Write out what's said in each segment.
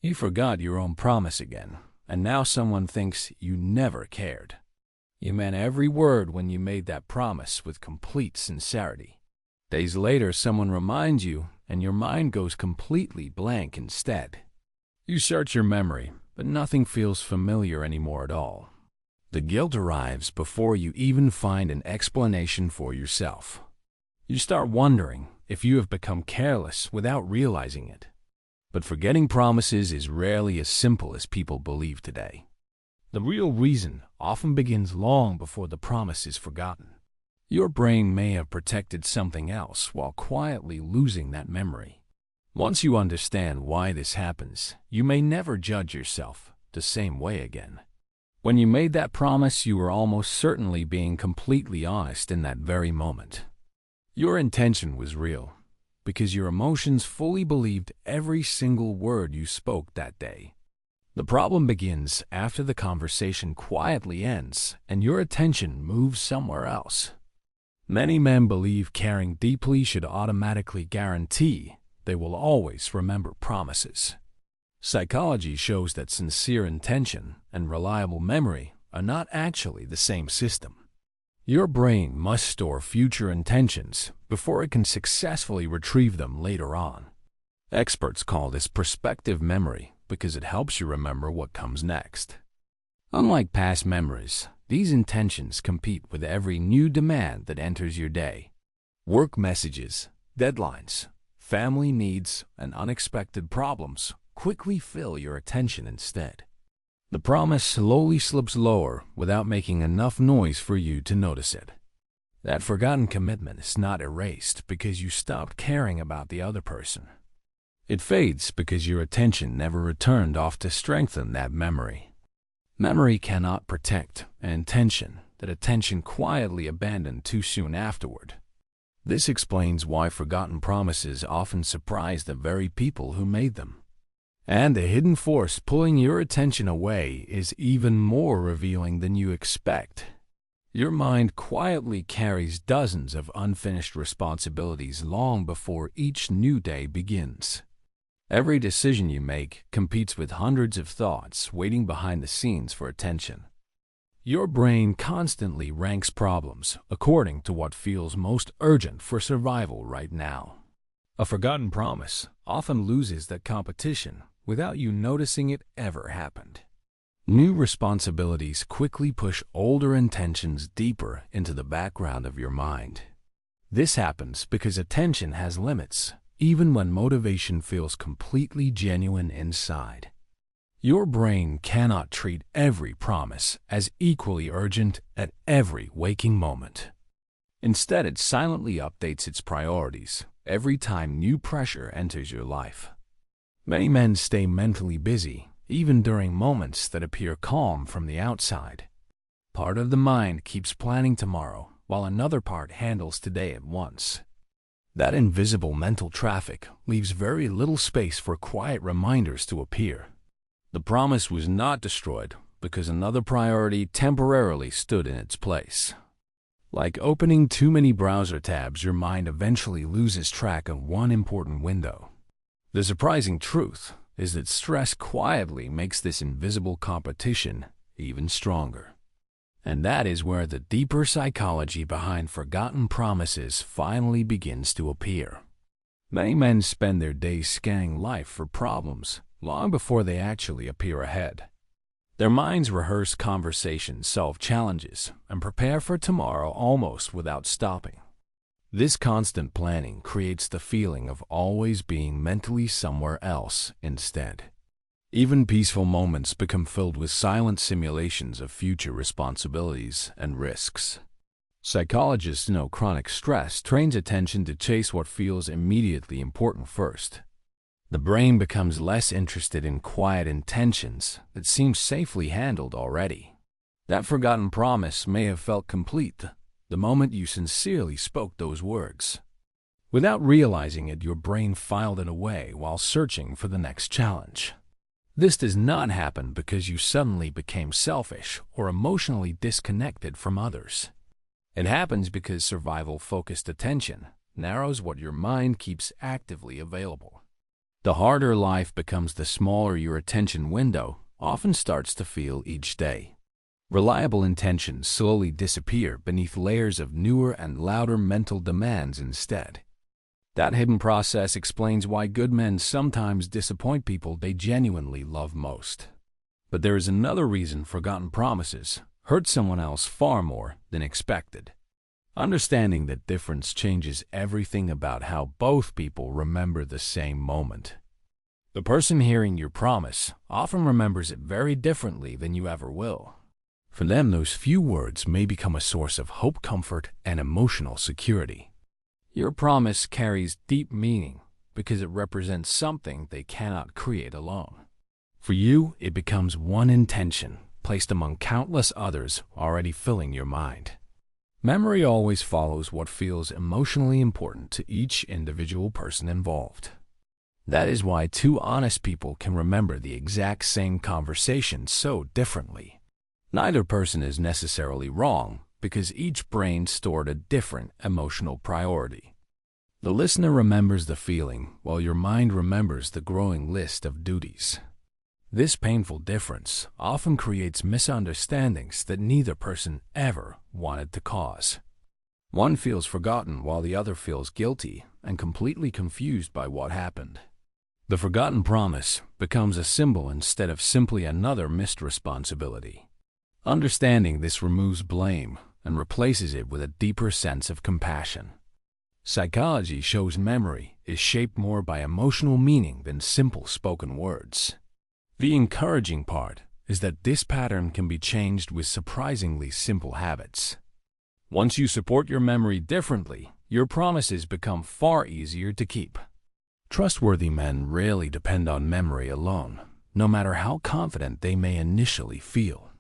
You forgot your own promise again, and now someone thinks you never cared. You meant every word when you made that promise with complete sincerity. Days later, someone reminds you, and your mind goes completely blank instead. You search your memory, but nothing feels familiar anymore at all. The guilt arrives before you even find an explanation for yourself. You start wondering if you have become careless without realizing it. But forgetting promises is rarely as simple as people believe today. The real reason often begins long before the promise is forgotten. Your brain may have protected something else while quietly losing that memory. Once you understand why this happens, you may never judge yourself the same way again. When you made that promise, you were almost certainly being completely honest in that very moment. Your intention was real, because your emotions fully believed every single word you spoke that day. The problem begins after the conversation quietly ends and your attention moves somewhere else. Many men believe caring deeply should automatically guarantee they will always remember promises. Psychology shows that sincere intention and reliable memory are not actually the same system. Your brain must store future intentions before it can successfully retrieve them later on. Experts call this prospective memory because it helps you remember what comes next. Unlike past memories, these intentions compete with every new demand that enters your day. Work messages, deadlines, family needs, and unexpected problems quickly fill your attention instead. The promise slowly slips lower without making enough noise for you to notice it. That forgotten commitment is not erased because you stopped caring about the other person. It fades because your attention never returned off to strengthen that memory. Memory cannot protect an intention that attention quietly abandoned too soon afterward. This explains why forgotten promises often surprise the very people who made them. And the hidden force pulling your attention away is even more revealing than you expect. Your mind quietly carries dozens of unfinished responsibilities long before each new day begins. Every decision you make competes with hundreds of thoughts waiting behind the scenes for attention. Your brain constantly ranks problems according to what feels most urgent for survival right now. A forgotten promise often loses that competition without you noticing it ever happened. New responsibilities quickly push older intentions deeper into the background of your mind. This happens because attention has limits, even when motivation feels completely genuine inside. Your brain cannot treat every promise as equally urgent at every waking moment. Instead, it silently updates its priorities every time new pressure enters your life. Many men stay mentally busy, even during moments that appear calm from the outside. Part of the mind keeps planning tomorrow, while another part handles today at once. That invisible mental traffic leaves very little space for quiet reminders to appear. The promise was not destroyed because another priority temporarily stood in its place. Like opening too many browser tabs, your mind eventually loses track of one important window. The surprising truth is that stress quietly makes this invisible competition even stronger. And that is where the deeper psychology behind forgotten promises finally begins to appear. Many men spend their days scanning life for problems long before they actually appear ahead. Their minds rehearse conversations, solve challenges, and prepare for tomorrow almost without stopping. This constant planning creates the feeling of always being mentally somewhere else instead. Even peaceful moments become filled with silent simulations of future responsibilities and risks. Psychologists know chronic stress trains attention to chase what feels immediately important first. The brain becomes less interested in quiet intentions that seem safely handled already. That forgotten promise may have felt complete the moment you sincerely spoke those words. Without realizing it, your brain filed it away while searching for the next challenge. This does not happen because you suddenly became selfish or emotionally disconnected from others. It happens because survival-focused attention narrows what your mind keeps actively available. The harder life becomes, the smaller your attention window often starts to feel each day. Reliable intentions slowly disappear beneath layers of newer and louder mental demands instead. That hidden process explains why good men sometimes disappoint people they genuinely love most. But there is another reason forgotten promises hurt someone else far more than expected. Understanding that difference changes everything about how both people remember the same moment. The person hearing your promise often remembers it very differently than you ever will. For them, those few words may become a source of hope, comfort, and emotional security. Your promise carries deep meaning because it represents something they cannot create alone. For you, it becomes one intention placed among countless others already filling your mind. Memory always follows what feels emotionally important to each individual person involved. That is why two honest people can remember the exact same conversation so differently. Neither person is necessarily wrong because each brain stored a different emotional priority. The listener remembers the feeling while your mind remembers the growing list of duties. This painful difference often creates misunderstandings that neither person ever wanted to cause. One feels forgotten while the other feels guilty and completely confused by what happened. The forgotten promise becomes a symbol instead of simply another missed responsibility. Understanding this removes blame and replaces it with a deeper sense of compassion. Psychology shows memory is shaped more by emotional meaning than simple spoken words. The encouraging part is that this pattern can be changed with surprisingly simple habits. Once you support your memory differently, your promises become far easier to keep. Trustworthy men rarely depend on memory alone, no matter how confident they may initially feel.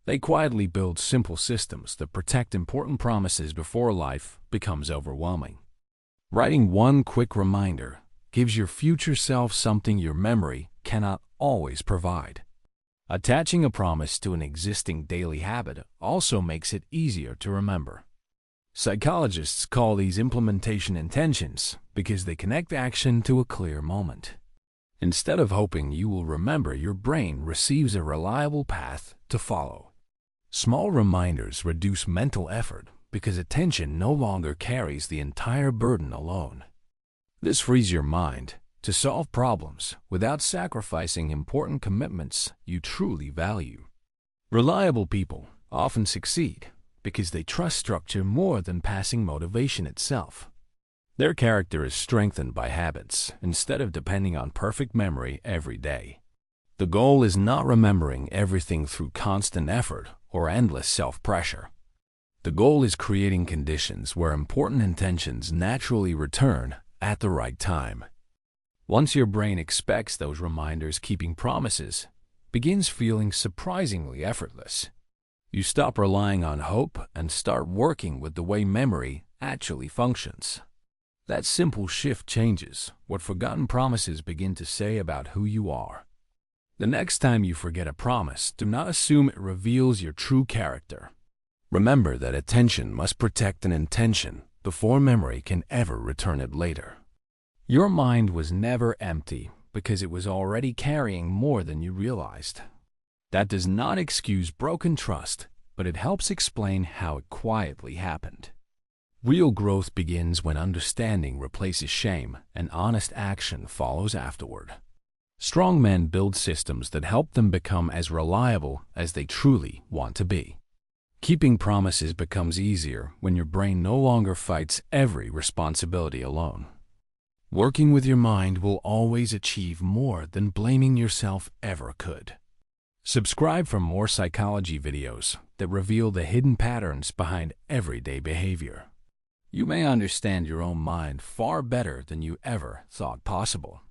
They quietly build simple systems that protect important promises before life becomes overwhelming. Writing one quick reminder gives your future self something your memory cannot always provide. Attaching a promise to an existing daily habit also makes it easier to remember. Psychologists call these implementation intentions because they connect action to a clear moment. Instead of hoping you will remember, your brain receives a reliable path to follow. Small reminders reduce mental effort because attention no longer carries the entire burden alone. This frees your mind to solve problems without sacrificing important commitments you truly value. Reliable people often succeed because they trust structure more than passing motivation itself. Their character is strengthened by habits instead of depending on perfect memory every day. The goal is not remembering everything through constant effort or endless self-pressure. The goal is creating conditions where important intentions naturally return at the right time. Once your brain expects those reminders, keeping promises begins feeling surprisingly effortless. You stop relying on hope and start working with the way memory actually functions. That simple shift changes what forgotten promises begin to say about who you are. The next time you forget a promise, do not assume it reveals your true character. Remember that attention must protect an intention before memory can ever return it later. Your mind was never empty because it was already carrying more than you realized. That does not excuse broken trust, but it helps explain how it quietly happened. Real growth begins when understanding replaces shame and honest action follows afterward. Strong men build systems that help them become as reliable as they truly want to be. Keeping promises becomes easier when your brain no longer fights every responsibility alone. Working with your mind will always achieve more than blaming yourself ever could. Subscribe for more psychology videos that reveal the hidden patterns behind everyday behavior. You may understand your own mind far better than you ever thought possible.